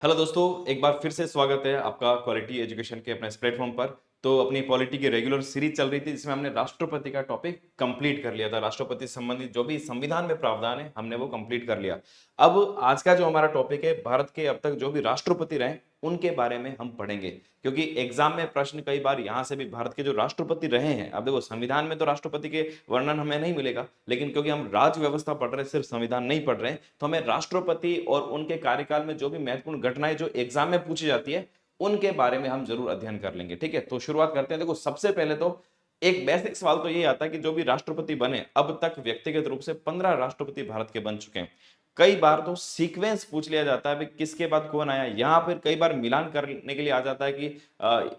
Hello दोस्तों, एक बार फिर से स्वागत है आपका क्वालिटी एजुकेशन के अपने इस प्लेटफॉर्म पर। तो अपनी पॉलिटी की रेगुलर सीरीज चल रही थी जिसमें हमने राष्ट्रपति का टॉपिक कंप्लीट कर लिया था। राष्ट्रपति से संबंधित जो भी संविधान में प्रावधान है हमने वो कंप्लीट कर लिया। अब आज का जो हमारा टॉपिक है, भारत के अब तक जो भी राष्ट्रपति रहे उनके बारे में हम पढ़ेंगे, क्योंकि एग्जाम में प्रश्न कई बार यहां से भी भारत के जो राष्ट्रपति रहे हैं, अब देखो संविधान में तो राष्ट्रपति के वर्णन हमें नहीं मिलेगा, लेकिन क्योंकि हम राज्य व्यवस्था पढ़ रहे हैं, सिर्फ संविधान नहीं पढ़ रहे हैं, तो हमें राष्ट्रपति और उनके कार्यकाल में जो भी महत्वपूर्ण घटनाएं जो एग्जाम में पूछी जाती है उनके बारे में हम जरूर अध्ययन कर लेंगे। ठीक है, तो शुरुआत करते हैं। देखो, सबसे पहले तो एक बेसिक सवाल तो ये आता है कि जो भी राष्ट्रपति बने, अब तक व्यक्तिगत रूप से 15 राष्ट्रपति भारत के बन चुके हैं। कई बार तो सीक्वेंस पूछ लिया जाता है भाई किसके बाद कौन आया, यहां फिर कई बार मिलान करने के लिए आ जाता है कि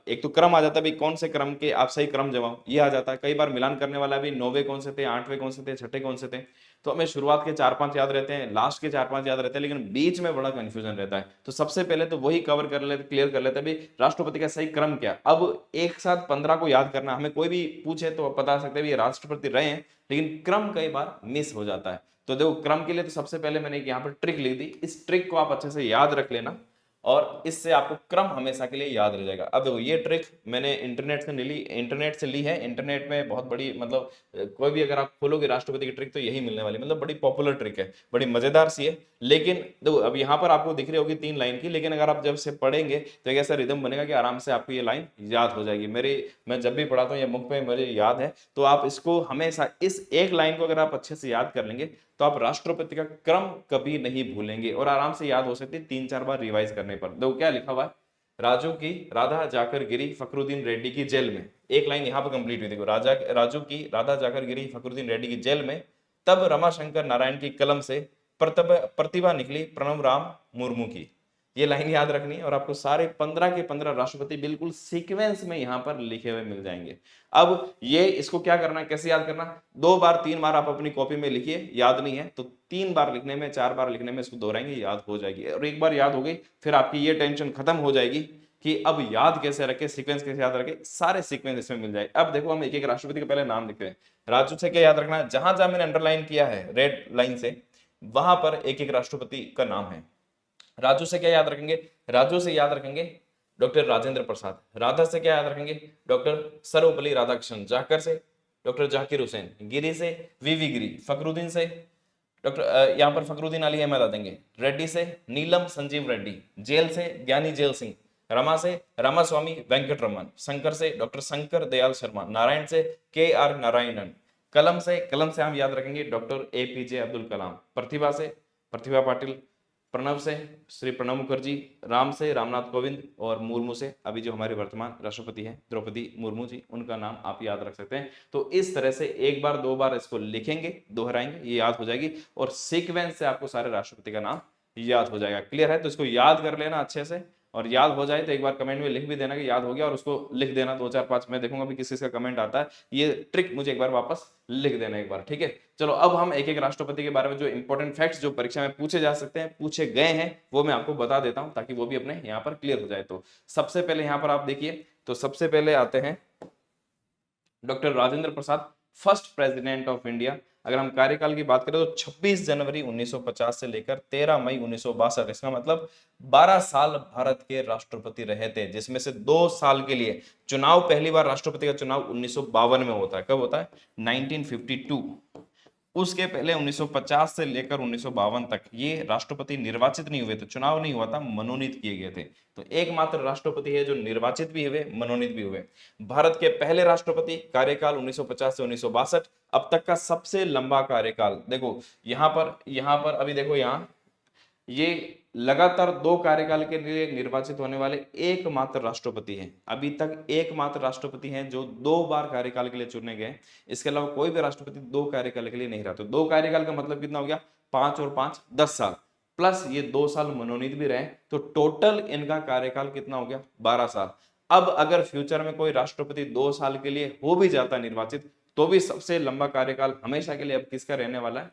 एक तो क्रम आ जाता है भाई कौन से क्रम के आप सही क्रम जमाओ, ये आ जाता है। कई बार मिलान करने वाला भी 9वें कौन से थे, 8वें कौन से थे, छठे कौन से थे। तो हमें शुरुआत के 4-5 याद रहते हैं, लास्ट के 4-5 याद रहते हैं, लेकिन बीच में बड़ा कंफ्यूजन रहता है। तो सबसे पहले तो वही कवर कर लेते, क्लियर कर लेते हैं भाई राष्ट्रपति का सही क्रम क्या। अब एक साथ 15 को याद करना, हमें कोई भी पूछे तो बता सकते हैं ये राष्ट्रपति रहे हैं, लेकिन क्रम कई बार मिस हो जाता है। तो देखो, क्रम के लिए तो सबसे पहले मैंने यहाँ पर ट्रिक लिख दी, इस ट्रिक को आप अच्छे से याद रख लेना और इससे आपको क्रम हमेशा के लिए याद रह जाएगा। अब देखो, ये ट्रिक मैंने इंटरनेट से ली है। इंटरनेट में बहुत बड़ी मतलब कोई भी अगर आप खोलोगे राष्ट्रपति की ट्रिक तो यही मिलने वाली, मतलब बड़ी पॉपुलर ट्रिक है, बड़ी मजेदार सी है। लेकिन देखो, अब यहाँ पर आपको दिख रही होगी 3 लाइन की, लेकिन अगर आप जब से पढ़ेंगे तो एक ऐसा रिदम बनेगा कि आराम से आपको ये लाइन याद हो जाएगी। मैं जब भी पढ़ाता हूँ ये मुख पे मुझे याद है, तो आप इसको हमेशा इस एक लाइन को अगर आप अच्छे से याद कर लेंगे तो आप राष्ट्रपति का क्रम कभी नहीं भूलेंगे और आराम से याद हो सकती है 3-4 बार रिवाइज करने पर। देखो क्या लिखा हुआ है, राजू की राधा जाकर गिरी फखरुद्दीन रेड्डी की जेल में। एक लाइन यहां पर कंप्लीट हुई। देखो, राजू की राधा जाकर गिरी फखरुद्दीन रेड्डी की जेल में, तब रमाशंकर नारायण की कलम से प्रतिभा निकली प्रणव राम मुर्मू की। ये लाइन याद रखनी है और आपको सारे 15 के 15 राष्ट्रपति बिल्कुल सीक्वेंस में यहां पर लिखे हुए मिल जाएंगे। अब ये इसको क्या करना है, कैसे याद करना, 2 बार 3 बार आप अपनी कॉपी में लिखिए। याद नहीं है तो 3 बार लिखने में, 4 बार लिखने में इसको दोहराएंगे, याद हो जाएगी। और एक बार याद हो गई फिर आपकी ये टेंशन खत्म हो जाएगी कि अब याद कैसे रखे, सीक्वेंस कैसे याद रखे, सारे सीक्वेंस इसमें मिल जाए। अब देखो, हम एक एक राष्ट्रपति का पहले नाम लिखते हैं। राजू से क्या याद रखना है, जहां जहां मैंने अंडरलाइन किया है रेड लाइन से, वहां पर एक एक राष्ट्रपति का नाम है। राजू से क्या याद रखेंगे, राजू से याद रखेंगे डॉक्टर राजेंद्र प्रसाद। राधा से क्या याद रखेंगे, डॉक्टर सर्वपल्ली राधाकृष्णन। जाकर से डॉक्टर जाकिर हुसैन। गिरी से वीवी गिरी। फखरुद्दीन से डॉक्टर यहाँ पर फखरुद्दीन अली अहमद आ देंगे। रेड्डी से नीलम संजीव रेड्डी। जेल से ज्ञानी जेल सिंह। रमा से रामास्वामी वेंकट रमन। शंकर से डॉक्टर शंकर दयाल शर्मा। नारायण से के आर नारायणन। कलम से हम याद रखेंगे डॉक्टर एपीजे अब्दुल कलाम। प्रतिभा से प्रतिभा पाटिल। प्रणव से श्री प्रणब मुखर्जी। राम से रामनाथ कोविंद। और मुर्मू से अभी जो हमारे वर्तमान राष्ट्रपति हैं द्रौपदी मुर्मू जी, उनका नाम आप याद रख सकते हैं। तो इस तरह से एक बार 2 बार इसको लिखेंगे, दोहराएंगे, ये याद हो जाएगी और सीक्वेंस से आपको सारे राष्ट्रपति का नाम याद हो जाएगा। क्लियर है, तो इसको याद कर लेना अच्छे से, और याद हो जाए तो एक बार कमेंट में लिख भी देना कि याद हो गया, और उसको लिख देना 2-4-5। मैं देखूंगा भी किस किस का कमेंट आता है, ये ट्रिक मुझे एक बार वापस लिख देना एक बार। ठीक है, चलो अब हम एक एक राष्ट्रपति के बारे में जो इंपॉर्टेंट फैक्ट्स जो परीक्षा में पूछे जा सकते हैं, पूछे गए हैं, वो मैं आपको बता देता हूं ताकि वो भी अपने यहाँ पर क्लियर हो जाए। तो सबसे पहले यहाँ पर आप देखिए, तो सबसे पहले आते हैं doctor Rajendra Prasad, first president of India. अगर हम कार्यकाल की बात करें तो 26 जनवरी 1950 से लेकर 13 मई 1962, इसका मतलब 12 साल भारत के राष्ट्रपति रहे थे, जिसमें से 2 साल के लिए चुनाव, पहली बार राष्ट्रपति का चुनाव 1952 में होता है। कब होता है, 1952। उसके पहले 1950 से लेकर 1952 तक ये राष्ट्रपति निर्वाचित नहीं हुए थे, चुनाव नहीं हुआ था, मनोनीत किए गए थे। तो एकमात्र राष्ट्रपति है जो निर्वाचित भी हुए, मनोनीत भी हुए। भारत के पहले राष्ट्रपति, कार्यकाल 1950 से 1962, अब तक का सबसे लंबा कार्यकाल। देखो यहाँ पर अभी देखो, यहाँ ये लगातार 2 कार्यकाल के लिए निर्वाचित होने वाले एकमात्र राष्ट्रपति हैं। अभी तक एकमात्र राष्ट्रपति हैं जो 2 बार कार्यकाल के लिए चुने गए। इसके अलावा कोई भी राष्ट्रपति 2 कार्यकाल के लिए नहीं रहा। तो 2 कार्यकाल का मतलब कितना हो गया, 5 और 5 10 साल, प्लस ये 2 साल मनोनीत भी रहे, तो टोटल इनका कार्यकाल कितना हो गया, 12 साल। अब अगर फ्यूचर में कोई राष्ट्रपति 2 साल के लिए हो भी जाता निर्वाचित, तो भी सबसे लंबा कार्यकाल हमेशा के लिए अब किसका रहने वाला है,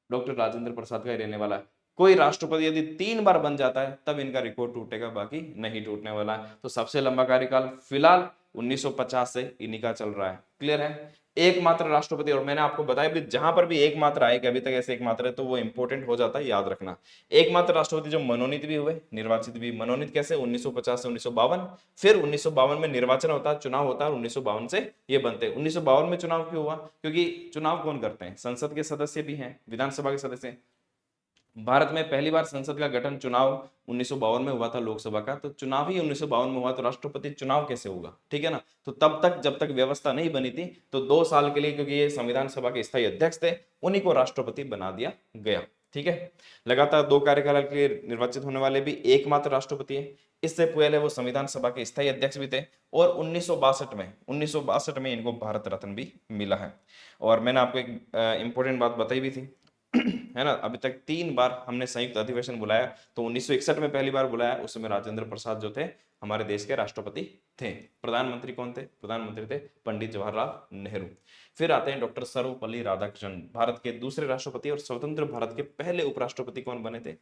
डॉक्टर राजेंद्र प्रसाद का ही रहने वाला है। कोई राष्ट्रपति यदि 3 बार बन जाता है तब इनका रिकॉर्ड टूटेगा, बाकी नहीं टूटने वाला है। तो सबसे लंबा कार्यकाल फिलहाल 1950 से इन्हीं का चल रहा है। क्लियर है? एकमात्र राष्ट्रपति, और मैंने आपको बताया भी जहां पर भी एकमात्र आए कि अभी तक ऐसे एकमात्र है तो वो इंपॉर्टेंट हो जाता है, याद रखना। एकमात्र राष्ट्रपति जो मनोनीत भी हुए, निर्वाचित भी। मनोनीत कैसे? 1950 से 1952, फिर 1952 में निर्वाचन होता है, चुनाव होता है, और 1952 से ये बनते हैं। 1952 में चुनाव क्यों हुआ? क्योंकि चुनाव कौन करते हैं? संसद के सदस्य भी हैं, विधानसभा के सदस्य। भारत में पहली बार संसद का गठन चुनाव 1952 में हुआ था, लोकसभा का। तो चुनाव ही 1952 में हुआ, तो राष्ट्रपति चुनाव कैसे होगा? ठीक है ना? तो तब तक जब तक व्यवस्था नहीं बनी थी तो 2 साल के लिए, क्योंकि ये संविधान सभा के स्थायी अध्यक्ष थे, उन्हीं को राष्ट्रपति बना दिया गया। ठीक है? लगातार 2 कार्यकाल के लिए निर्वाचित होने वाले भी एकमात्र राष्ट्रपति है। इससे पहले वो संविधान सभा के स्थायी अध्यक्ष भी थे, और 1962 में इनको भारत रत्न भी मिला है। और मैंने आपको एक इंपॉर्टेंट बात बताई भी थी है ना, अभी तक 3 बार हमने संयुक्त अधिवेशन बुलाया। तो 1961 में पहली बार बुलाया, उस समय राजेंद्र प्रसाद जो थे हमारे देश के राष्ट्रपति थे। प्रधानमंत्री कौन थे? प्रधानमंत्री थे पंडित जवाहरलाल नेहरू। फिर आते हैं डॉक्टर सर्वपल्ली राधाकृष्णन, भारत के दूसरे राष्ट्रपति और स्वतंत्र भारत के पहले उपराष्ट्रपति कौन बने थे?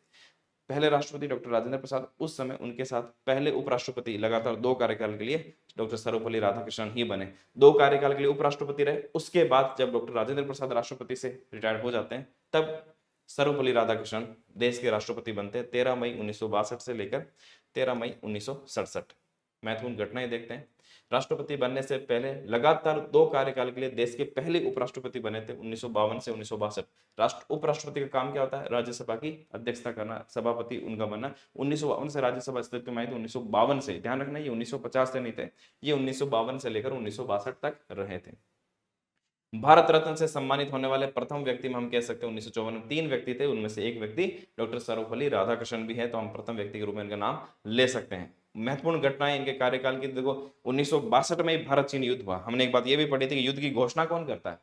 पहले राष्ट्रपति डॉक्टर राजेंद्र प्रसाद, उस समय उनके साथ पहले उपराष्ट्रपति लगातार 2 कार्यकाल के लिए डॉक्टर सर्वपल्ली राधाकृष्णन ही बने। 2 कार्यकाल के लिए उपराष्ट्रपति रहे। उसके बाद जब डॉक्टर राजेंद्र प्रसाद राष्ट्रपति से रिटायर्ड हो जाते हैं तब सर्वपल्ली राधाकृष्णन देश के राष्ट्रपति बनते हैं 13 मई 1962 से लेकर 13 मई 1967। महत्वपूर्ण घटनाएं देखते हैं। राष्ट्रपति बनने से पहले लगातार 2 कार्यकाल के लिए देश के पहले उपराष्ट्रपति बने थे 1952 से 1962। राष्ट्र उपराष्ट्रपति का काम क्या होता है? राज्यसभा की अध्यक्षता करना, सभापति उनका बनना। 1952 से राज्यसभा अस्तित्व में आई थी, 1952 से, ध्यान रखना ये 1950 से नहीं थे, ये 1952 से लेकर 1962 तक रहे थे। भारत रत्न से सम्मानित होने वाले प्रथम व्यक्ति में हम कह सकते हैं 1954 में 3 व्यक्ति थे, उनमें से एक व्यक्ति डॉक्टर सर्वपल्ली राधाकृष्णन भी है, तो हम प्रथम व्यक्ति के रूप में इनका नाम ले सकते हैं। महत्वपूर्ण घटनाएं इनके कार्यकाल की देखो, 1962 में ही भारत चीन युद्ध हुआ। हमने एक बात ये भी पढ़ी थी कि युद्ध की घोषणा कौन करता है?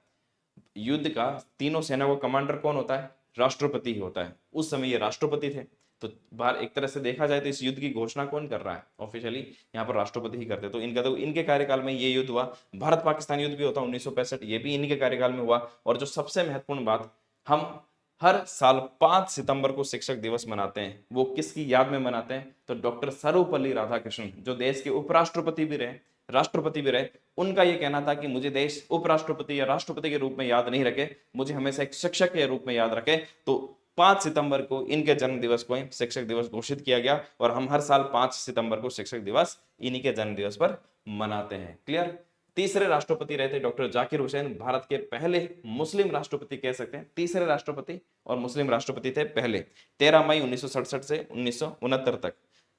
युद्ध का तीनों सेना को कमांडर कौन होता है? राष्ट्रपति ही होता है। उस समय ये राष्ट्रपति थे। तो बाहर एक तरह से देखा जाए तो इस युद्ध की घोषणा कौन कर रहा है? ऑफिशियली यहाँ पर राष्ट्रपति ही करते। तो इनके कार्यकाल में ये युद्ध हुआ। भारत पाकिस्तान युद्ध भी होता 1965, ये भी इनके कार्यकाल में हुआ। और जो सबसे महत्वपूर्ण बात, हम हर साल 5 सितंबर को शिक्षक दिवस मनाते हैं। वो किसकी याद में मनाते हैं? तो डॉक्टर सर्वपल्ली राधाकृष्णन, जो देश के उपराष्ट्रपति भी रहे, राष्ट्रपति भी रहे। उनका यह कहना था कि मुझे देश उपराष्ट्रपति या राष्ट्रपति के रूप में याद नहीं रखे, मुझे हमेशा एक शिक्षक के रूप में याद रखे। तो 5 सितंबर को इनके जन्म दिवस को शिक्षक दिवस घोषित किया गया, और हम हर साल 5 सितंबर को शिक्षक दिवस इन्हीं के जन्म दिवस पर मनाते हैं। क्लियर? तीसरे राष्ट्रपति रहे थे डॉक्टर जाकिर हुसैन, भारत के पहले मुस्लिम राष्ट्रपति कह सकते हैं। तीसरे राष्ट्रपति और मुस्लिम राष्ट्रपति थे पहले। 13 मई 1967 से 1969 तक।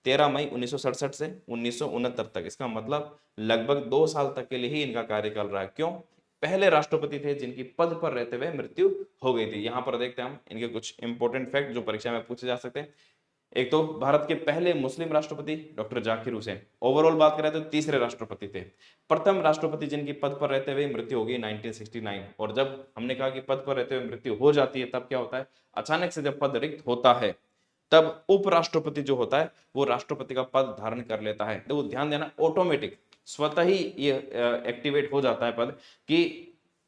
13 मई 1967 से 1969 तक। इसका मतलब लगभग 2 साल तक के लिए ही इनका कार्यकाल रहा है। क्यों? पहले राष्ट्रपति थे जिनकी पद पर रहते हुए मृत्यु हो गई थी। यहां पर देखते हैं हम इनके कुछ इंपॉर्टेंट फैक्ट जो परीक्षा में पूछे जा सकते हैं। एक तो भारत के पहले मुस्लिम राष्ट्रपति डॉक्टर जाकिर हुसैन। ओवरऑल बात करें तो तीसरे राष्ट्रपति थे। प्रथम राष्ट्रपति जिनकी पद पर रहते हुए मृत्यु होगी 1969। और जब हमने कहा कि पद पर रहते हुए मृत्यु हो जाती है तब क्या होता है? अचानक से जब पद रिक्त होता है तब उपराष्ट्रपति जो होता है वो राष्ट्रपति का पद धारण कर लेता है। तो ध्यान देना, ऑटोमेटिक स्वतः ही ये एक्टिवेट हो जाता है पद, कि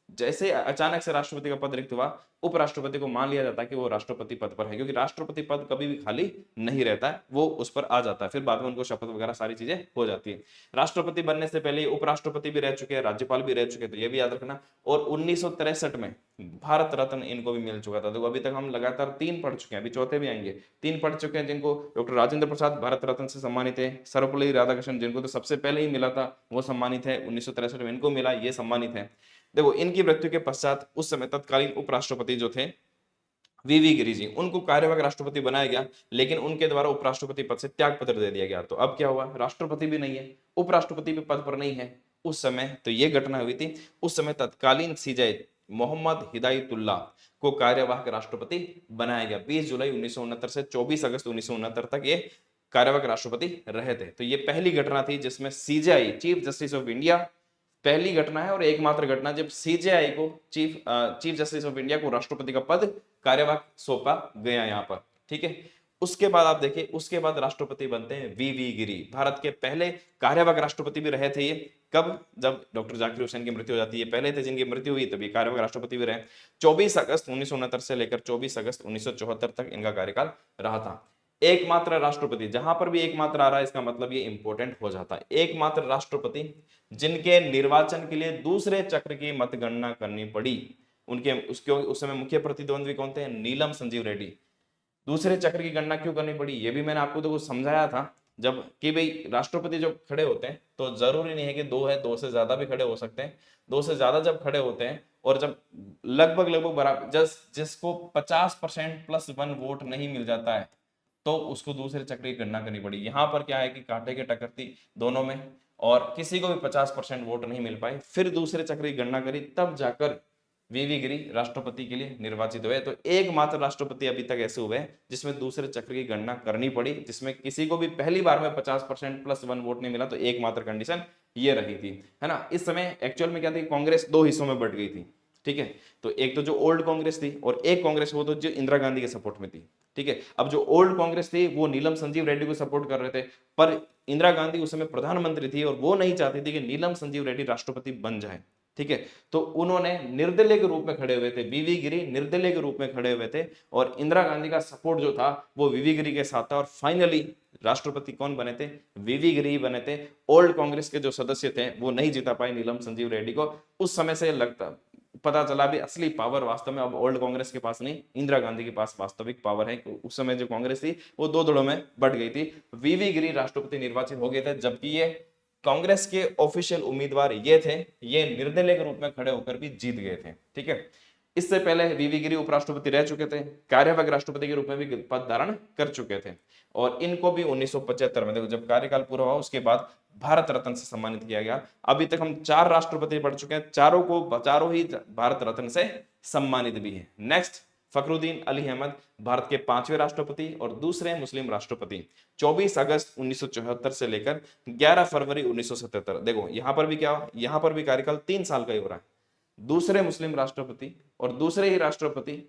जैसे अचानक से राष्ट्रपति का पद रिक्त हुआ, उपराष्ट्रपति को मान लिया जाता है कि वो राष्ट्रपति पद पर है, क्योंकि राष्ट्रपति पद कभी भी खाली नहीं रहता है, वो उस पर आ जाता है। फिर बाद में उनको शपथ वगैरह सारी चीजें हो जाती है। राष्ट्रपति बनने से पहले उपराष्ट्रपति भी रह चुके हैं, राज्यपाल भी रह चुके हैं, तो ये भी याद रखना। और 1963 में भारत रत्न इनको भी मिल चुका था। तो अभी तक हम लगातार 3 पढ़ चुके हैं, अभी चौथे भी आएंगे। 3 पढ़ चुके हैं जिनको डॉक्टर राजेंद्र प्रसाद भारत रत्न से सम्मानित है। सर्वपल्ली राधाकृष्णन जिनको तो सबसे पहले ही मिला था वो सम्मानित है, 1963 में इनको मिला, ये सम्मानित है। देखो, इनकी मृत्यु के पश्चात उस समय तत्कालीन उपराष्ट्रपति जो थे वीवी गिरि जी, उनको कार्यवाहक राष्ट्रपति बनाया गया, लेकिन उनके द्वारा उपराष्ट्रपति पद से त्याग पत्र दे दिया गया। तो अब क्या हुआ? राष्ट्रपति भी नहीं है, उपराष्ट्रपति भी पद पर नहीं है उस समय। तो ये घटना हुई थी। उस समय तत्कालीन सीजे मोहम्मद हिदायतुल्लाह को कार्यवाहक राष्ट्रपति बनाया गया। 20 जुलाई 1969 से 24 अगस्त 1969 तक ये कार्यवाहक राष्ट्रपति रहे थे। तो ये पहली घटना थी जिसमें CJI, chief justice of India, पहली घटना है और एकमात्र घटना जब सीजेआई को चीफ जस्टिस ऑफ इंडिया को राष्ट्रपति का पद कार्यवाहक सौंपा गया यहाँ पर। ठीक है? उसके बाद आप देखिए, उसके बाद राष्ट्रपति बनते हैं वीवी गिरी, भारत के पहले कार्यवाहक राष्ट्रपति भी रहे थे ये। कब? जब डॉक्टर जाकिर हुसैन की मृत्यु हो जाती है, पहले थे जिनकी मृत्यु हुई तभी कार्यवाहक राष्ट्रपति भी रहे। 24 अगस्त 1969 से लेकर 24 अगस्त 1974 तक इनका कार्यकाल रहा था। एकमात्र राष्ट्रपति, जहां पर भी एकमात्र आ रहा है इसका मतलब ये इंपॉर्टेंट हो जाता है, एकमात्र राष्ट्रपति जिनके निर्वाचन के लिए दूसरे चक्र की मतगणना करनी पड़ी। उनके उसके उस समय मुख्य प्रतिद्वंद्वी कौन थे? नीलम संजीव रेड्डी। दूसरे चक्र की गणना क्यों करनी पड़ी ये भी मैंने आपको तो कुछ समझाया था, जब कि भाई राष्ट्रपति जब खड़े होते हैं तो जरूरी नहीं है कि दो है, दो से ज्यादा भी खड़े हो सकते हैं। दो से ज्यादा जब खड़े होते हैं और जब लगभग लगभग बराबर जिसको 50% प्लस वन वोट नहीं मिल जाता है तो उसको दूसरे चक्र की गणना करनी पड़ी। यहाँ पर क्या है कि कांटे की टक्कर थी दोनों में और किसी को भी 50% वोट नहीं मिल पाए, फिर दूसरे चक्र की गणना करी, तब जाकर वीवी गिरी राष्ट्रपति के लिए निर्वाचित हुए। तो एकमात्र राष्ट्रपति अभी तक ऐसे हुए जिसमें दूसरे चक्र की गणना करनी पड़ी, जिसमें किसी को भी पहली बार में 50% प्लस वन वोट नहीं मिला, तो एकमात्र कंडीशन ये रही थी, है ना। इस समय एक्चुअल में क्या थी, कांग्रेस दो हिस्सों में बट गई थी, ठीक है। तो एक तो जो ओल्ड कांग्रेस थी और एक कांग्रेस वो तो जो इंदिरा गांधी के सपोर्ट में थी, ठीक है। अब जो ओल्ड कांग्रेस थी वो नीलम संजीव रेड्डी को सपोर्ट कर रहे थे, पर इंदिरा गांधी उस समय प्रधानमंत्री थी और वो नहीं चाहती थी कि नीलम संजीव रेड्डी राष्ट्रपति बन जाए, ठीक है। तो उन्होंने निर्दलीय के रूप में खड़े हुए थे, वीवी गिरी निर्दलीय के रूप में खड़े हुए थे और इंदिरा गांधी का सपोर्ट जो था वो वीवी गिरी के साथ था और फाइनली राष्ट्रपति कौन बने थे? वीवी गिरी बने थे। ओल्ड कांग्रेस के जो सदस्य थे वो नहीं जिता पाए नीलम संजीव रेड्डी को। उस समय से लगता पता चला भी असली पावर वास्तव में अब ओल्ड कांग्रेस के पास नहीं, इंदिरा गांधी के पास वास्तविक पावर है। उस समय जो कांग्रेस थी वो दो दलों में बट गई थी। वीवी गिरी राष्ट्रपति निर्वाचित हो गए थे, जबकि ये कांग्रेस के ऑफिशियल उम्मीदवार ये थे, ये निर्दलीय के रूप में खड़े होकर भी जीत गए थे, ठीक है। इससे पहले वीवी गिरी उपराष्ट्रपति रह चुके थे, कार्यवाहक राष्ट्रपति के रूप में भी पद धारण कर चुके थे और इनको भी 1975 में, देखो जब कार्यकाल पूरा हुआ उसके बाद भारत रत्न से सम्मानित किया गया। अभी तक हम 4 राष्ट्रपति पढ़ चुके हैं, चारों ही भारत रत्न से सम्मानित भी है। नेक्स्ट, फखरुद्दीन अली अहमद, भारत के 5वें राष्ट्रपति और दूसरे मुस्लिम राष्ट्रपति, 24 अगस्त 1974 से लेकर 11 फरवरी 1977। देखो यहां पर भी क्या, यहां पर भी कार्यकाल 3 साल का ही हो रहा है। दूसरे मुस्लिम राष्ट्रपति और दूसरे ही राष्ट्रपति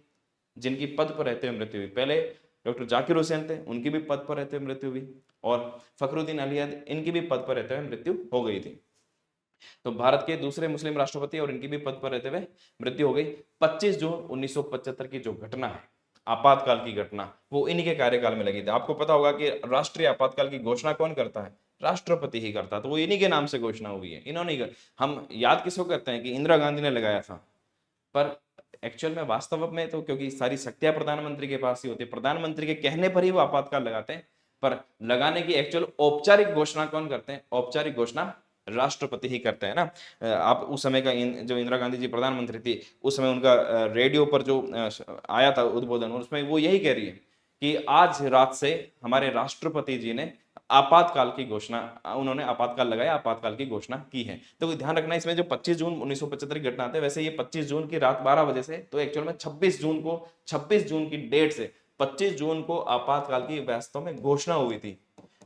जिनकी पद पर रहते हुए मृत्यु हुई, पहले डॉक्टर जाकिर हुसैन थे, उनकी भी पद पर रहते हुए मृत्यु हुई और फखरुद्दीन अली इनकी भी पद पर रहते हुए मृत्यु हो गई थी। तो भारत के दूसरे मुस्लिम राष्ट्रपति और इनकी भी पद पर रहते हुए मृत्यु हो गई। 25 जून 1975 की जो घटना है, आपातकाल की घटना, वो इन्हीं के कार्यकाल में लगी थी। आपको पता होगा कि राष्ट्रीय आपातकाल की घोषणा कौन करता है? राष्ट्रपति ही करता। तो वो इन्हीं के नाम से घोषणा हुई है, इन्होंने। हम याद किसको करते हैं कि इंदिरा गांधी ने लगाया था, पर एक्चुअल में वास्तव में तो क्योंकि सारी शक्तियां प्रधानमंत्री के पास ही होती है, प्रधानमंत्री के कहने पर ही वो आपातकाल लगाते हैं, पर लगाने की एक्चुअल औपचारिक घोषणा कौन करते हैं? औपचारिक घोषणा राष्ट्रपति ही करते हैं ना। आप उस समय का जो इंदिरा गांधी जी प्रधानमंत्री थी, उस समय उनका रेडियो पर जो आया था उद्बोधन, उसमें वो यही कह रही है कि आज रात से हमारे राष्ट्रपति जी ने आपातकाल की घोषणा, उन्होंने आपातकाल लगाया, आपातकाल की घोषणा की है। तो ध्यान रखना, इसमें जो 25 जून 1975 की घटना आते हैं, वैसे ये 25 जून की रात 12 बजे से, तो एक्चुअल में 26 जून की डेट से 25 जून को आपातकाल की वास्तव में घोषणा हुई थी,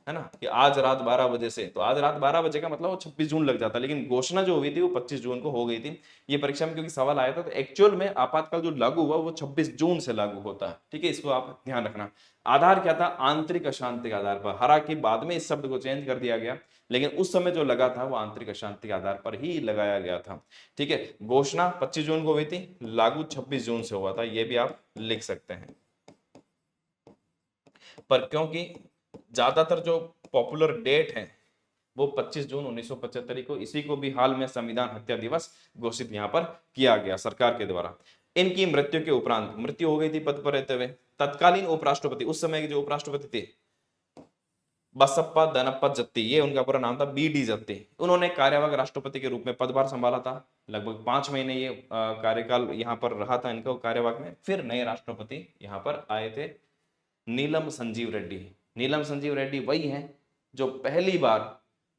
है ना, कि आज रात 12 बजे से। तो आज रात 12 बजे का मतलब वो 26 जून लग जाता, लेकिन घोषणा जो हुई थी वो 25 जून को हो गई थी। ये परीक्षा में क्योंकि सवाल आया था, तो एक्चुअल में आपातकाल जो लागू हुआ वो 26 जून से लागू होता है, ठीक है। इसको आप ध्यान रखना। आधार क्या था? आंतरिक अशांति के आधार पर। हालांकि बाद में इस शब्द को चेंज कर दिया गया, लेकिन उस समय जो लगा था वो आंतरिक अशांति के आधार पर ही लगाया गया था, ठीक है। घोषणा 25 जून को हुई थी, लागू 26 जून से हुआ था, ये भी आप लिख सकते हैं। पर क्योंकि ज्यादातर जो पॉपुलर डेट है वो 25 जून 1975 को, इसी को भी हाल में संविधान हत्या दिवस घोषित यहां पर किया गया सरकार के द्वारा। इनकी मृत्यु के उपरांत, मृत्यु हो गई थी पद पर रहते हुए, तत्कालीन उपराष्ट्रपति, उस समय के जो उपराष्ट्रपति थे बसप्पा दनप्पा जत्ती, ये उनका पूरा नाम था, BD जत्ती, उन्होंने कार्यवाहक राष्ट्रपति के रूप में पदभार संभाला था। लगभग 5 महीने ये कार्यकाल यहाँ पर रहा था इनका कार्यवाहक में। फिर नए राष्ट्रपति यहाँ पर आए थे, नीलम संजीव रेड्डी। नीलम संजीव रेड्डी वही हैं जो पहली बार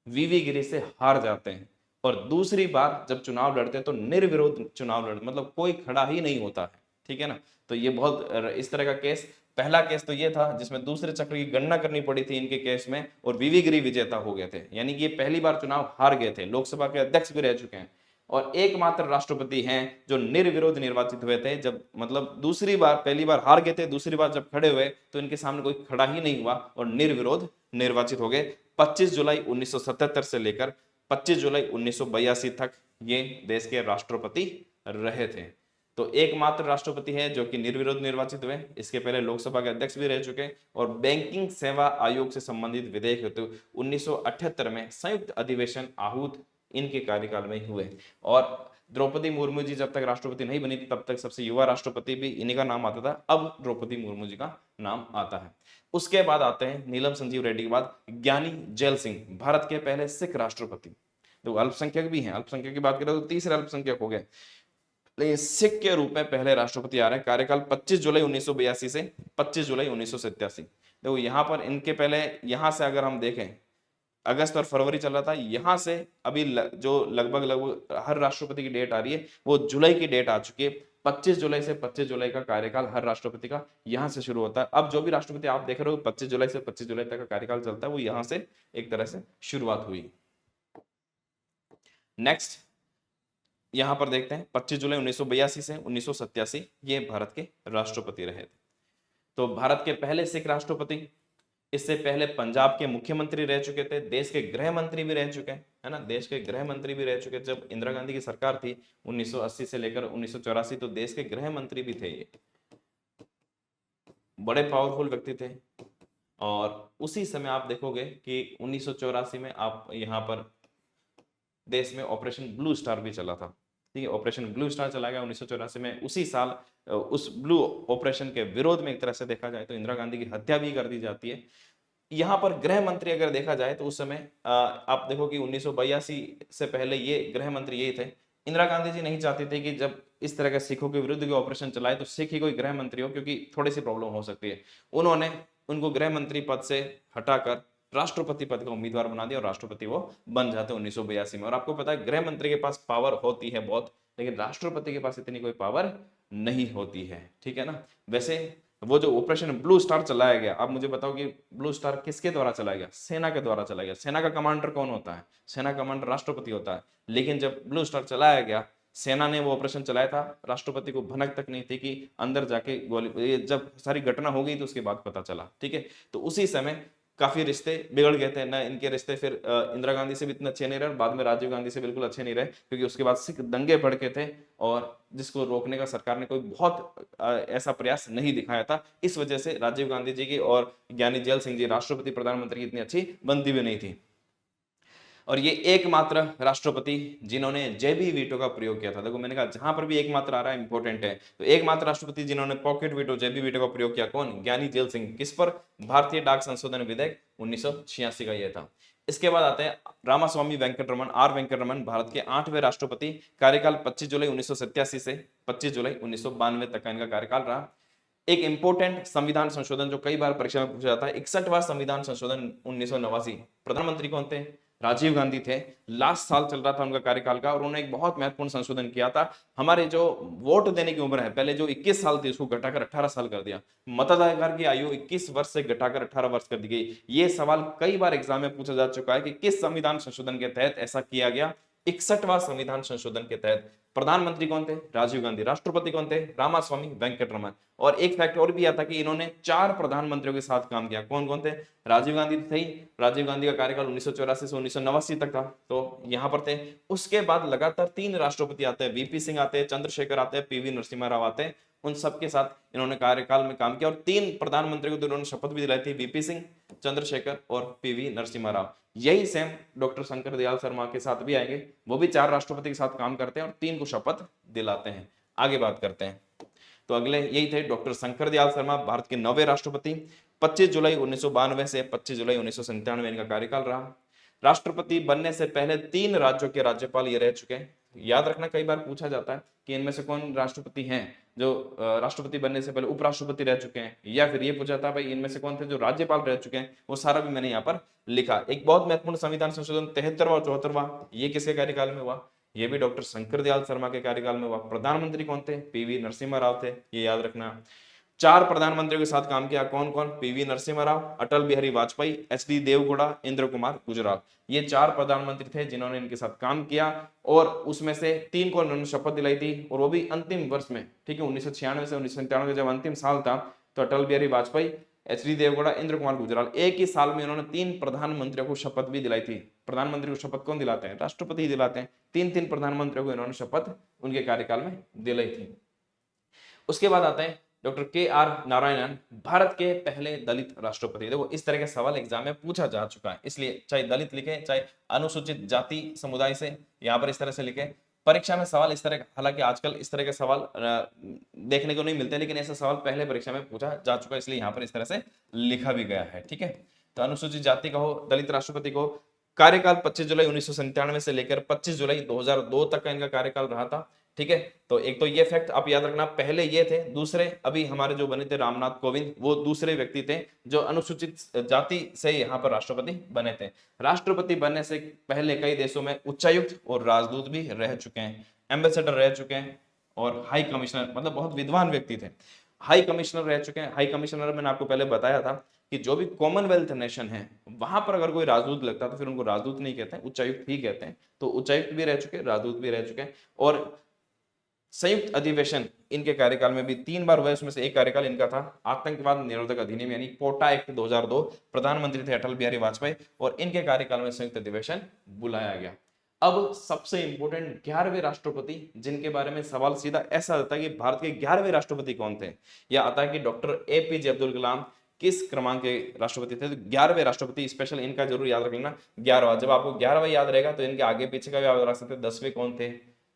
वीवी गिरी से हार जाते हैं और दूसरी बार जब चुनाव लड़ते हैं तो निर्विरोध चुनाव लड़ते, मतलब कोई खड़ा ही नहीं होता है, ठीक है ना। तो ये बहुत इस तरह का केस, पहला केस तो ये था जिसमें दूसरे चक्र की गणना करनी पड़ी थी इनके केस में, और वीवी गिरी विजेता हो गए थे, यानी कि ये पहली बार चुनाव हार गए थे, लोकसभा के अध्यक्ष भी रह चुके हैं। और एकमात्र राष्ट्रपति हैं जो निर्विरोध निर्वाचित हुए थे। जब मतलब दूसरी बार, पहली बार हार गए थे, दूसरी बार जब खड़े हुए तो इनके सामने कोई खड़ा ही नहीं हुआ और निर्विरोध निर्वाचित हो गए। 25 जुलाई 1977 से लेकर 25 जुलाई 1982 तक ये देश के राष्ट्रपति रहे थे। तो एकमात्र राष्ट्रपति है जो कि निर्विरोध निर्वाचित हुए। इसके पहले लोकसभा के अध्यक्ष भी रह चुके और बैंकिंग सेवा आयोग से संबंधित विधेयक हेतु 1978 में संयुक्त अधिवेशन आहूत इनके कार्यकाल में हुए। और द्रौपदी मुर्मू जी जब तक राष्ट्रपति नहीं बनी थी तब तक सबसे युवा राष्ट्रपति भी इन्हीं का नाम आता था। अब द्रौपदी मुर्मू जी का नाम आता है। उसके बाद आते हैं नीलम संजीव रेड्डी के बाद ज्ञानी जैल सिंह, भारत के पहले सिख राष्ट्रपति। तो अल्पसंख्यक भी हैं, अल्पसंख्यक की बात करें तो तीसरे अल्पसंख्यक हो गए, लेकिन सिख के रूप में पहले राष्ट्रपति आ रहे हैं। कार्यकाल 25 जुलाई 1982 से 25 जुलाई 1987। देखो यहाँ पर इनके पहले, यहाँ से अगर हम देखें अगस्त और फरवरी चल रहा था, यहां से अभी जो लगभग हर राष्ट्रपति की डेट आ रही है वो जुलाई की डेट आ चुकी है। 25 जुलाई से 25 जुलाई का कार्यकाल हर राष्ट्रपति का यहां से शुरू होता है। अब जो भी राष्ट्रपति आप देख रहे हो 25 जुलाई से 25 जुलाई तक का कार्यकाल चलता है, वो यहां से एक तरह से शुरुआत हुई। नेक्स्ट यहां पर देखते हैं 25 जुलाई 1982 से 1987 ये भारत के राष्ट्रपति रहे थे। तो भारत के पहले सिख राष्ट्रपति, इससे पहले पंजाब के मुख्यमंत्री रह चुके थे, देश के गृह मंत्री भी रह चुके हैं, है ना, देश के गृह मंत्री भी रह चुके। जब इंदिरा गांधी की सरकार थी 1980 से लेकर 1984, तो देश के गृह मंत्री भी थे। ये बड़े पावरफुल व्यक्ति थे। और उसी समय आप देखोगे कि 1984 में आप यहाँ पर देश में ऑपरेशन ब्लू स्टार भी चला था। ठीक है, ऑपरेशन ब्लू स्टार चला गया 1984 में। उसी साल उस ब्लू ऑपरेशन के विरोध में एक तरह से देखा जाए तो इंदिरा गांधी की हत्या भी कर दी जाती है। यहाँ पर गृह मंत्री अगर देखा जाए तो उस समय आप देखो कि 1982 से पहले ये गृह मंत्री यही थे। इंदिरा गांधी जी नहीं चाहती थी कि जब इस तरह के सिखों के विरुद्ध ऑपरेशन चलाए तो सिख ही कोई गृह मंत्री हो, क्योंकि थोड़ी सी प्रॉब्लम हो सकती है। उन्होंने उनको गृह मंत्री पद से हटाकर राष्ट्रपति पद का उम्मीदवार बना दिया और राष्ट्रपति वो बन जाते 1982 में। और आपको पता है गृह मंत्री के पास पावर होती है बहुत, लेकिन राष्ट्रपति के पास इतनी कोई पावर नहीं होती है। ठीक है ना। वैसे वो जो ऑपरेशन ब्लू स्टार चलाया गया, आप मुझे बताओ कि ब्लू स्टार किसके द्वारा चलाया गया? सेना के द्वारा चलाया गया। सेना का कमांडर कौन होता है? सेना कमांडर राष्ट्रपति होता है। लेकिन जब ब्लू स्टार चलाया गया, सेना ने वो ऑपरेशन चलाया था, राष्ट्रपति को भनक तक नहीं थी कि अंदर जाके गोली, जब सारी घटना हो गई तो उसके बाद पता चला। ठीक है, तो उसी समय काफी रिश्ते बिगड़ गए थे ना। इनके रिश्ते फिर इंदिरा गांधी से भी इतने अच्छे नहीं रहे, बाद में राजीव गांधी से बिल्कुल अच्छे नहीं रहे, क्योंकि उसके बाद सिख दंगे भड़के थे और जिसको रोकने का सरकार ने कोई बहुत ऐसा प्रयास नहीं दिखाया था। इस वजह से राजीव गांधी जी की और ज्ञानी जैल सिंह जी राष्ट्रपति प्रधानमंत्री की इतनी अच्छी बनती भी नहीं थी। और ये एकमात्र राष्ट्रपति जिन्होंने जेबी वीटो का प्रयोग किया था। देखो मैंने कहा जहां पर भी एकमात्र आ रहा है इंपॉर्टेंट है। तो एकमात्र राष्ट्रपति जिन्होंने पॉकेट वीटो, जेबी वीटो का प्रयोग किया, कौन? ज्ञानी जैल सिंह। किस पर? भारतीय डाक संशोधन विधेयक 1986 का यह था। इसके बाद आते हैं रामास्वामी वेंकटरमन, आर वेंकटरमन, भारत के 8वें राष्ट्रपति। कार्यकाल 25 जुलाई 1987 से 25 जुलाई 1992 तक का इनका कार्यकाल रहा। एक इंपॉर्टेंट संविधान संशोधन जो कई बार परीक्षा में पूछा जाता है, 61वां संविधान संशोधन 1989। प्रधानमंत्री कौन थे? राजीव गांधी थे। लास्ट साल चल रहा था उनका कार्यकाल का और उन्होंने एक बहुत महत्वपूर्ण संशोधन किया था। हमारे जो वोट देने की उम्र है, पहले जो 21 साल थी उसको घटाकर 18 साल कर दिया। मताधिकार की आयु 21 वर्ष से घटाकर 18 वर्ष कर दी गई। ये सवाल कई बार एग्जाम में पूछा जा चुका है कि किस संविधान संशोधन के तहत ऐसा किया गया। 61वां संविधान संशोधन के तहत। प्रधानमंत्री कौन थे? राजीव गांधी। राष्ट्रपति कौन थे? रामास्वामी वेंकटरमन। और एक फैक्ट और भी आता कि इन्होंने 4 प्रधानमंत्रियों के साथ काम किया। कौन कौन थे? राजीव गांधी थे। राजीव गांधी का कार्यकाल 1984 से 1989 तक था, तो यहां पर थे। उसके बाद लगातार 3 राष्ट्रपति आते हैं, वीपी सिंह आते हैं, चंद्रशेखर आते हैं, पीवी नरसिम्हा राव आते हैं। उन सबके साथ इन्होंने कार्यकाल में काम किया और 3 प्रधानमंत्री को तो इन्होंने शपथ भी दिलाई थी, वीपी सिंह, चंद्रशेखर और पीवी नरसिम्हा राव। यही सेम डॉक्टर शंकर दयाल शर्मा के साथ भी आएंगे। वो भी 4 राष्ट्रपति के साथ काम करते हैं और 3 को शपथ दिलाते हैं। आगे बात करते हैं। तो अगले यही थे डॉक्टर शंकर दयाल शर्मा, भारत के 9वें राष्ट्रपति। 25 जुलाई 1992 से 25 जुलाई 1997 इनका कार्यकाल रहा। राष्ट्रपति बनने से पहले 3 राज्यों के राज्यपाल ये रह चुके हैं। याद रखना, कई बार पूछा जाता है कि इनमें से कौन राष्ट्रपति हैं जो राष्ट्रपति बनने से पहले उपराष्ट्रपति रह चुके हैं, या फिर ये पूछा था भाई इनमें से कौन थे जो राज्यपाल रह चुके हैं। वो सारा भी मैंने यहाँ पर लिखा। एक बहुत महत्वपूर्ण संविधान संशोधन 73वां और 74वां, ये किसके कार्यकाल में हुआ? ये भी डॉक्टर शंकर दयाल शर्मा के कार्यकाल में हुआ। प्रधानमंत्री कौन थे? पीवी नरसिम्हा राव थे, ये याद रखना। चार प्रधानमंत्रियों के साथ काम किया, कौन कौन? PV Narasimha Rao, Atal Bihari Vajpayee, HD Deve Gowda, Indra Kumar Gujral. ये चार प्रधानमंत्री थे जिन्होंने इनके साथ काम किया, और उसमें से तीन को उन्होंने शपथ दिलाई थी, और वो भी अंतिम वर्ष में, ठीक है, 1996 से 1997 जब अंतिम साल था, तो अटल बिहारी वाजपेयी, एचडी देवगौड़ा, इंद्र कुमार गुजराल, एक ही साल में उन्होंने तीन प्रधानमंत्रियों को शपथ भी दिलाई थी। प्रधानमंत्री को शपथ कौन दिलाते हैं? राष्ट्रपति ही दिलाते हैं। तीन तीन प्रधानमंत्रियों को इन्होंने शपथ उनके कार्यकाल में दिलाई थी। उसके बाद आते हैं डॉक्टर के आर नारायणन, भारत के पहले दलित राष्ट्रपति। देखो इस तरह का सवाल एग्जाम में पूछा जा चुका है, इसलिए चाहे दलित लिखे, चाहे अनुसूचित जाति समुदाय से यहां पर इस तरह से लिखे, परीक्षा में सवाल इस तरह का, हालांकि आजकल इस तरह के सवाल देखने को नहीं मिलते, लेकिन ऐसा सवाल पहले परीक्षा में पूछा जा चुका है, इसलिए यहाँ पर इस तरह से लिखा भी गया है। ठीक है, तो अनुसूचित जाति का हो, दलित राष्ट्रपति को, कार्यकाल 25 जुलाई 1997 से लेकर 25 जुलाई 2002 तक का इनका कार्यकाल रहा था। ठीक है, तो एक तो ये फैक्ट आप याद रखना, पहले ये थे। दूसरे, अभी हमारे जो बने थे रामनाथ कोविंद, वो दूसरे व्यक्ति थे जो अनुसूचित जाति से यहाँ पर राष्ट्रपति बने थे। राष्ट्रपति बनने से पहले कई देशों में उच्चायुक्त और राजदूत भी रह चुके हैं, एम्बेसडर रह चुके हैं, और हाई कमिश्नर, मतलब बहुत विद्वान व्यक्ति थे। हाई कमिश्नर रह चुके हैं। हाई कमिश्नर मैंने आपको पहले बताया था कि जो भी कॉमनवेल्थ नेशन है वहां पर अगर कोई राजदूत लगता है तो फिर उनको राजदूत नहीं कहते हैं, उच्चायुक्त ही कहते हैं। तो उच्चायुक्त भी रह चुके हैं, राजदूत भी रह चुके हैं। और संयुक्त अधिवेशन इनके कार्यकाल में भी 3 बार हुआ, उसमें से एक कार्यकाल इनका था आतंकवाद निरोधक अधिनियम यानी पोटा एक्ट 2002। प्रधानमंत्री थे अटल बिहारी वाजपेयी, और इनके कार्यकाल में संयुक्त अधिवेशन बुलाया गया। अब सबसे इंपॉर्टेंट 11वें राष्ट्रपति, जिनके बारे में सवाल सीधा ऐसा आता है कि भारत के 11वें राष्ट्रपति कौन थे, या आता है कि डॉक्टर एपीजे अब्दुल कलाम किस क्रमांक के राष्ट्रपति थे। तो 11वें राष्ट्रपति स्पेशल इनका जरूर याद रख लेना, 11वां। जब आपको 11वां याद रहेगा तो इनके आगे पीछे का भी याद रख सकते हैं, 10वें कौन थे,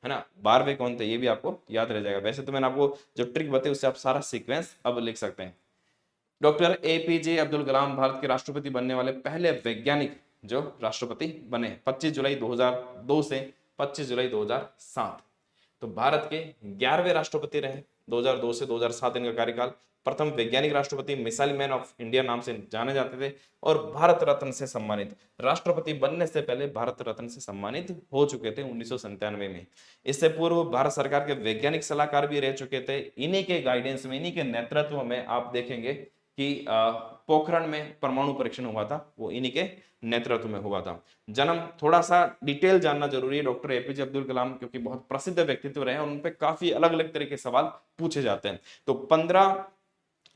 है ना, 12वें कौन थे, ये भी आपको याद रह जाएगा। वैसे तो मैंने आपको जो ट्रिक बताई उससे आप सारा सीक्वेंस अब लिख सकते हैं। डॉक्टर एपीजे अब्दुल कलाम भारत के राष्ट्रपति बनने वाले पहले वैज्ञानिक जो राष्ट्रपति बने, 25 जुलाई 2002 से 25 जुलाई 2007। तो भारत के 11वें राष्ट्रपति रहे, 2002 से 2007 इनका कार्यकाल। प्रथम वैज्ञानिक राष्ट्रपति, मिसाइल मैन ऑफ इंडिया नाम से जाने जाते थे, और भारत रत्न से सम्मानित, राष्ट्रपति बनने से पहले भारत रत्न से सम्मानित हो चुके थे 1997 में। इससे पूर्व भारत सरकार के वैज्ञानिक सलाहकार भी रह चुके थे। इन्हीं के गाइडेंस में, इन्हीं के नेतृत्व में आप देखेंगे कि पोखरण में परमाणु परीक्षण हुआ था, वो इन्हीं के नेतृत्व में हुआ था। जन्म थोड़ा सा डिटेल जानना जरूरी है डॉक्टर एपीजे अब्दुल कलाम, क्योंकि बहुत प्रसिद्ध व्यक्तित्व रहे हैं, उन पे काफी अलग अलग तरह के सवाल पूछे जाते हैं। तो 15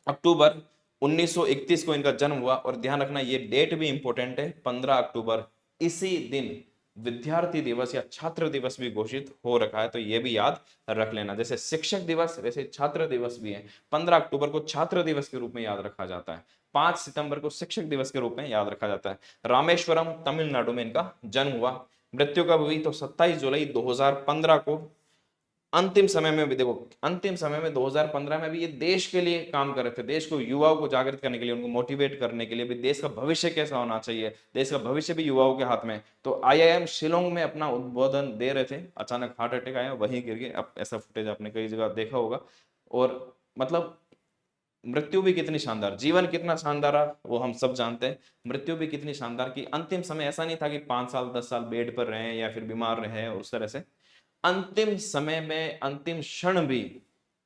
अक्टूबर 1931 को इनका जन्म हुआ, और ध्यान रखना ये डेट भी इंपॉर्टेंट है, 15 अक्टूबर। इसी दिन विद्यार्थी दिवस या छात्र दिवस भी घोषित हो रखा है, तो ये भी याद रख लेना। जैसे शिक्षक दिवस वैसे छात्र दिवस भी है। 15 अक्टूबर को छात्र दिवस के रूप में याद रखा जाता है, 5 सितंबर को शिक्षक दिवस के रूप में याद रखा जाता है। रामेश्वरम तमिलनाडु में इनका जन्म हुआ। मृत्यु कब हुई? तो 27 जुलाई 2015 को। अंतिम समय में भी देखो, अंतिम समय में 2015 में भी ये देश के लिए काम कर रहे थे, देश को, युवाओं को जागृत करने के लिए, उनको मोटिवेट करने के लिए भी, देश का भविष्य कैसा होना चाहिए, देश का भविष्य भी युवाओं के हाथ में। तो आईआईएम शिलोंग में अपना उद्बोधन दे रहे थे, अचानक हार्ट अटैक आया, वहीं गिर गए। अब ऐसा फुटेज आपने कई जगह देखा होगा। और मतलब मृत्यु भी कितनी शानदार, जीवन कितना शानदार है वो हम सब जानते हैं। मृत्यु भी कितनी शानदार की अंतिम समय ऐसा नहीं था कि 5 साल 10 साल बेड पर रहे या फिर बीमार रहे, उस तरह से अंतिम समय में, अंतिम क्षण भी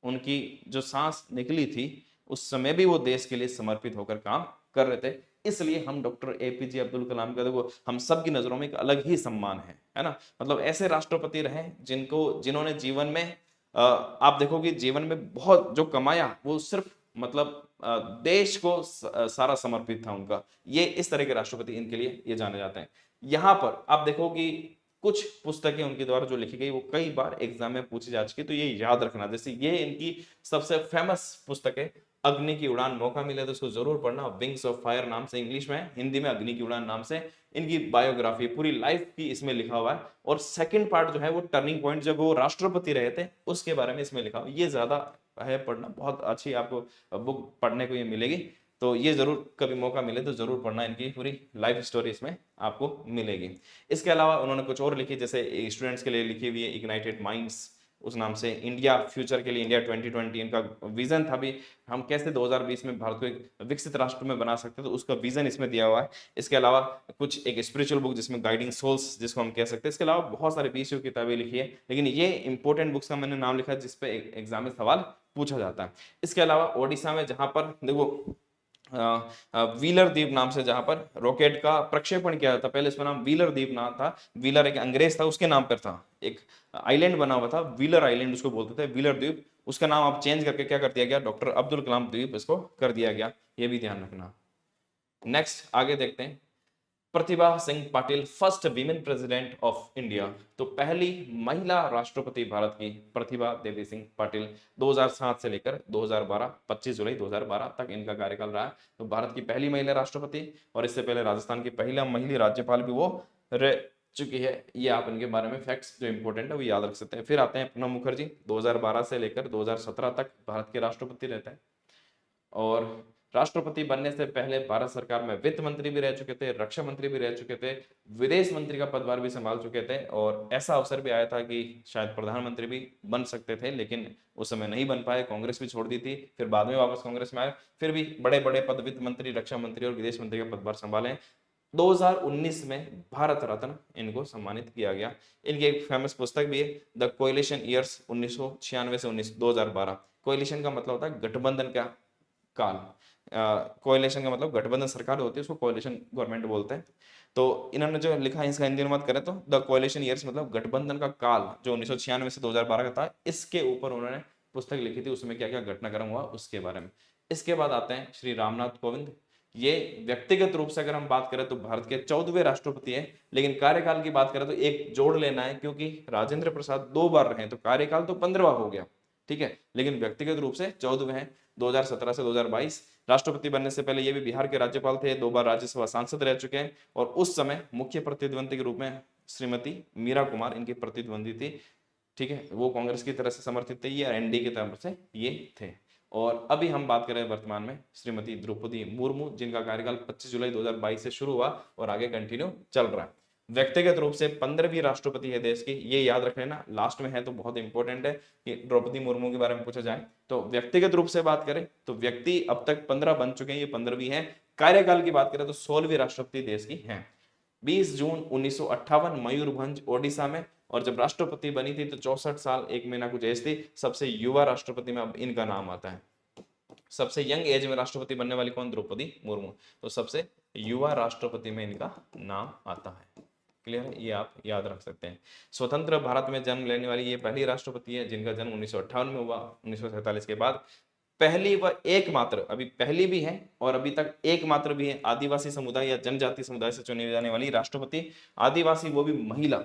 उनकी जो सांस निकली थी, उस समय भी वो देश के लिए समर्पित होकर काम कर रहे थे। इसलिए हम डॉक्टर एपीजे अब्दुल कलाम का, देखो हम सब की नजरों में एक अलग ही सम्मान है ना। मतलब ऐसे राष्ट्रपति रहे जिन्होंने जीवन में आप देखोगे जीवन में बहुत जो कमाया वो सिर्फ मतलब देश को सारा समर्पित था उनका। ये इस तरह के राष्ट्रपति इनके लिए ये जाने जाते हैं। यहाँ पर आप देखोगे कुछ पुस्तकें उनके द्वारा जो लिखी गई वो कई बार एग्जाम में पूछी जा चुकी, तो ये याद रखना। जैसे ये इनकी सबसे फेमस पुस्तक है अग्नि की उड़ान, मौका मिले तो इसको जरूर पढ़ना। विंग्स ऑफ फायर नाम से इंग्लिश में, हिंदी में अग्नि की उड़ान नाम से इनकी बायोग्राफी, पूरी लाइफ की इसमें लिखा हुआ है। और सेकंड पार्ट जो है वो टर्निंग पॉइंट, जब वो राष्ट्रपति रहे थे उसके बारे में इसमें लिखा हुआ। ये ज्यादा है पढ़ना, बहुत अच्छी आपको बुक पढ़ने को ये मिलेगी। तो ये जरूर कभी मौका मिले तो जरूर पढ़ना, इनकी पूरी लाइफ स्टोरी इसमें आपको मिलेगी। इसके अलावा उन्होंने कुछ और लिखी, जैसे स्टूडेंट्स के लिए लिखी हुई है इग्नाइटेड माइंड्स, उस नाम से इंडिया फ्यूचर के लिए, इंडिया 2020 इनका विजन था भी, हम कैसे 2020 में भारत को एक विकसित राष्ट्र में बना सकते हैं, तो उसका विजन इसमें दिया हुआ है। इसके अलावा कुछ एक स्पिरिचुअल बुक जिसमें गाइडिंग सोल्स जिसको हम कह सकते हैं, इसके अलावा बहुत सारे बीच किताबें लिखी है, लेकिन ये इंपॉर्टेंट बुक्स का मैंने नाम लिखा है जिसपे एग्जाम में सवाल पूछा जाता है। इसके अलावा ओडिशा में जहां पर देखो व्हीलर द्वीप नाम से जहां पर रॉकेट का प्रक्षेपण किया था, पहले इसका नाम व्हीलर द्वीप नाम था, व्हीलर एक अंग्रेज था उसके नाम पर था, एक आइलैंड बना हुआ था व्हीलर आइलैंड उसको बोलते थे, व्हीलर द्वीप, उसका नाम अब चेंज करके क्या कर दिया गया, डॉक्टर अब्दुल कलाम द्वीप इसको कर दिया गया, ये भी ध्यान रखना। नेक्स्ट आगे देखते हैं, Pratibha Singh Patil first women president of India, तो पहली महिला राष्ट्रपति भारत की प्रतिभा देवी सिंह पाटिल, 2007 से लेकर 2012 25 जुलाई 2012 तक इनका कार्यकाल रहा। तो भारत की पहली महिला राष्ट्रपति, और इससे पहले राजस्थान की पहला महिला राज्यपाल भी वो रह चुकी है। ये आप इनके बारे में फैक्ट्स जो इंपॉर्टेंट है वो याद रख सकते हैं। फिर आते हैं प्रणब मुखर्जी, 2012 से लेकर 2017 तक भारत के राष्ट्रपति रहते हैं, और राष्ट्रपति बनने से पहले भारत सरकार में वित्त मंत्री भी रह चुके थे, रक्षा मंत्री भी रह चुके थे, विदेश मंत्री का पदभार भी संभाल चुके थे, और ऐसा अवसर भी आया था कि शायद प्रधानमंत्री भी बन सकते थे, लेकिन उस समय नहीं बन पाए, कांग्रेस भी छोड़ दी थी, फिर बाद में वापस कांग्रेस में आए, फिर भी बड़े बड़े पद वित्त मंत्री, रक्षा मंत्री और विदेश मंत्री का पदभार संभाले। 2019 में भारत रत्न इनको सम्मानित किया गया। इनकी एक फेमस पुस्तक भी है, द कोएलिशन ईयर्स 1996 से 2012। कोएलिशन का मतलब होता है गठबंधन का काल, कोएलिशन का मतलब गठबंधन सरकार होती है, उसको कोएलिशन गवर्नमेंट बोलते हैं। तो इन्होंने जो लिखा है इसका हिंदी अनुवाद करें तो द कोएलिशन ईयर्स मतलब गठबंधन का काल, जो 1996 से 2012 का था, इसके ऊपर उन्होंने पुस्तक लिखी थी, उसमें क्या क्या घटनाक्रम हुआ उसके बारे में। इसके बाद आते हैं श्री रामनाथ कोविंद, ये व्यक्तिगत रूप से अगर हम बात करें तो भारत के 14वें राष्ट्रपति हैं, लेकिन कार्यकाल की बात करें तो एक जोड़ लेना है, क्योंकि राजेंद्र प्रसाद 2 बार रहे, तो कार्यकाल तो 15वां हो गया, ठीक है, लेकिन व्यक्तिगत रूप से 14वें हैं, 2017 से 2022। राष्ट्रपति बनने से पहले ये भी बिहार के राज्यपाल थे, 2 बार राज्यसभा सांसद रह चुके हैं, और उस समय मुख्य प्रतिद्वंदी के रूप में श्रीमती मीरा कुमार इनकी प्रतिद्वंदी थी, ठीक है, वो कांग्रेस की तरफ से समर्थित थे, ये एनडीए की तरफ से ये थे। और अभी हम बात करें वर्तमान में श्रीमती द्रौपदी मुर्मू, जिनका कार्यकाल 25 जुलाई 2022 से शुरू हुआ और आगे कंटिन्यू चल रहा है। व्यक्तिगत रूप से 15वीं राष्ट्रपति है देश की, ये याद रख लेना, लास्ट में है तो बहुत इंपॉर्टेंट है कि द्रौपदी मुर्मू के बारे में पूछा जाए तो व्यक्तिगत रूप से बात करें तो व्यक्ति अब तक 15 बन चुके हैं, ये 15वीं है। कार्यकाल की बात करें तो 16वीं राष्ट्रपति देश की है। 20 जून 1958 मयूरभंज ओडिशा में, और जब राष्ट्रपति बनी थी तो 64 साल 1 महीना कुछ एज थी। सबसे युवा राष्ट्रपति में अब इनका नाम आता है। सबसे यंग एज में राष्ट्रपति बनने वाली कौन, द्रौपदी मुर्मू, तो सबसे युवा राष्ट्रपति में इनका नाम आता है। क्लियर है, ये आप याद रख सकते हैं। स्वतंत्र भारत में जन्म लेने वाली ये पहली राष्ट्रपति है जिनका जन्म 1958 में हुआ। 1947 के बाद पहली व एकमात्र, अभी पहली भी है और अभी तक एकमात्र भी है, आदिवासी समुदाय या जनजाति समुदाय से चुनी जाने वाली राष्ट्रपति, आदिवासी वो भी महिला,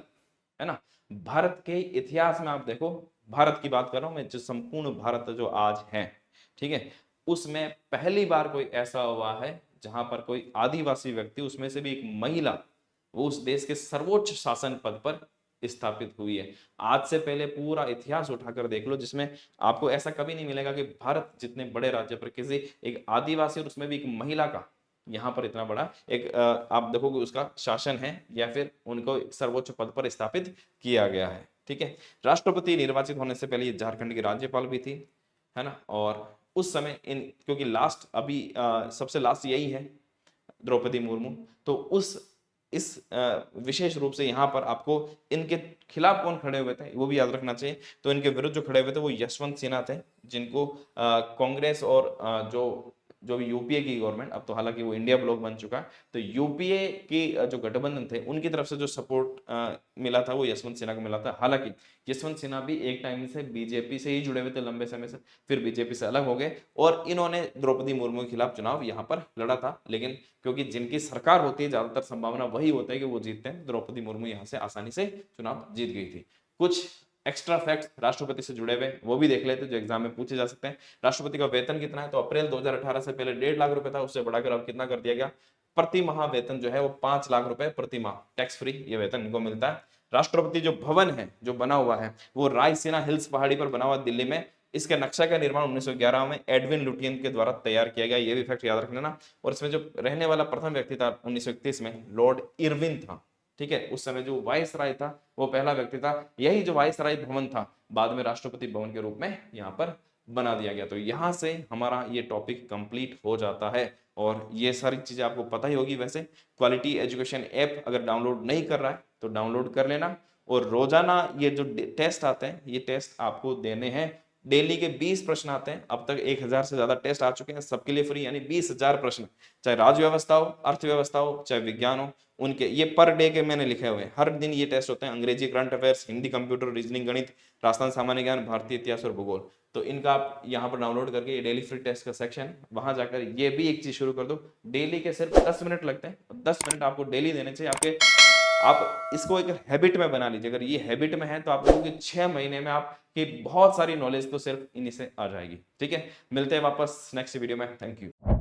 है ना। भारत के इतिहास में आप देखो, भारत की बात कर रहा हूं मैं, जो संपूर्ण भारत जो आज है, ठीक है, उसमें पहली बार कोई ऐसा हुआ है जहां पर कोई आदिवासी व्यक्ति, उसमें से भी एक महिला, वो उस देश के सर्वोच्च शासन पद पर स्थापित हुई है। आज से पहले पूरा इतिहास उठाकर देख लो, जिसमें आपको ऐसा कभी नहीं मिलेगा कि भारत जितने बड़े राज्य पर किसी एक आदिवासी और उसमें भी एक महिला का यहाँ पर इतना बड़ा एक आप देखोगे उसका शासन है, या फिर उनको सर्वोच्च पद पर स्थापित किया गया है, ठीक है। राष्ट्रपति निर्वाचित होने से पहले ये झारखंड की राज्यपाल भी थी, है ना। और उस समय इन, क्योंकि लास्ट अभी सबसे लास्ट यही है द्रौपदी मुर्मू, तो उस इस विशेष रूप से यहाँ पर आपको इनके खिलाफ कौन खड़े हुए थे वो भी याद रखना चाहिए। तो इनके विरुद्ध जो खड़े हुए थे वो यशवंत सिन्हा थे, जिनको कांग्रेस और जो भी यूपीए की गवर्नमेंट, अब तो हालांकि वो इंडिया ब्लॉक बन चुका है, तो यूपीए की जो गठबंधन थे उनकी तरफ से जो सपोर्ट मिला था वो यशवंत सिन्हा को मिला था। हालांकि यशवंत सिन्हा भी एक टाइम से बीजेपी से ही जुड़े हुए थे लंबे समय से, फिर बीजेपी से अलग हो गए और इन्होंने द्रौपदी मुर्मू के खिलाफ चुनाव यहाँ पर लड़ा था। लेकिन क्योंकि जिनकी सरकार होती है ज्यादातर संभावना वही होता है कि वो जीतते हैं, द्रौपदी मुर्मू यहाँ से आसानी से चुनाव जीत गई थी। कुछ एक्स्ट्रा फैक्ट्स राष्ट्रपति से जुड़े हुए वो भी देख लेते हैं जो एग्जाम में पूछे जा सकते हैं। राष्ट्रपति का वेतन कितना है, तो अप्रैल 2018 से पहले 1.5 लाख रुपए था, उससे बढ़ाकर अब कितना कर दिया गया, प्रति माह वेतन जो है वो 5 लाख रुपए प्रति माह टैक्स फ्री ये वेतन इनको मिलता है। राष्ट्रपति जो भवन है जो बना हुआ है वो रायसीना हिल्स पहाड़ी पर बना हुआ दिल्ली में। इसके नक्शा का निर्माण 1911 में एडविन लुटियन के द्वारा तैयार किया गया, ये भी फैक्ट याद रख लेना। और इसमें जो रहने वाला प्रथम व्यक्ति था 1931 में लॉर्ड इरविन था, ठीक है, उस समय जो वायसराय था वो पहला व्यक्ति था। यही जो वायसराय भवन था बाद में राष्ट्रपति भवन के रूप में यहाँ पर बना दिया गया। तो यहाँ से हमारा ये टॉपिक कंप्लीट हो जाता है और ये सारी चीजें आपको पता ही होगी। वैसे क्वालिटी एजुकेशन ऐप अगर डाउनलोड नहीं कर रहा है तो डाउनलोड कर लेना, और रोजाना ये जो टेस्ट आते हैं ये टेस्ट आपको देने हैं। डेली के 20 प्रश्न आते हैं, अब तक 1000 से ज्यादा टेस्ट आ चुके हैं सबके लिए फ्री, यानी 20,000 प्रश्न, चाहे राज्य व्यवस्था हो, अर्थव्यवस्था हो, चाहे विज्ञान हो, उनके ये पर डे के मैंने लिखे हुए हैं। हर दिन ये टेस्ट होते हैं, अंग्रेजी, current affairs, Hindi, computer, reasoning, गणित, राजस्थान सामान्य ज्ञान, भारतीय इतिहास और भूगोल। तो इनका आप यहाँ पर डाउनलोड करके ये डेली फ्री टेस्ट का सेक्शन, वहां जाकर ये भी एक चीज शुरू कर दो। डेली के सिर्फ 10 मिनट लगते हैं, 10 मिनट आपको डेली देने चाहिए आपके। आप इसको एक हैबिट में बना लीजिए। अगर ये हैबिट में है तो आप लोगों के 6 महीने में आपकी बहुत सारी नॉलेज तो सिर्फ इन्हीं से आ जाएगी। ठीक है, मिलते हैं वापस नेक्स्ट वीडियो में। Thank you.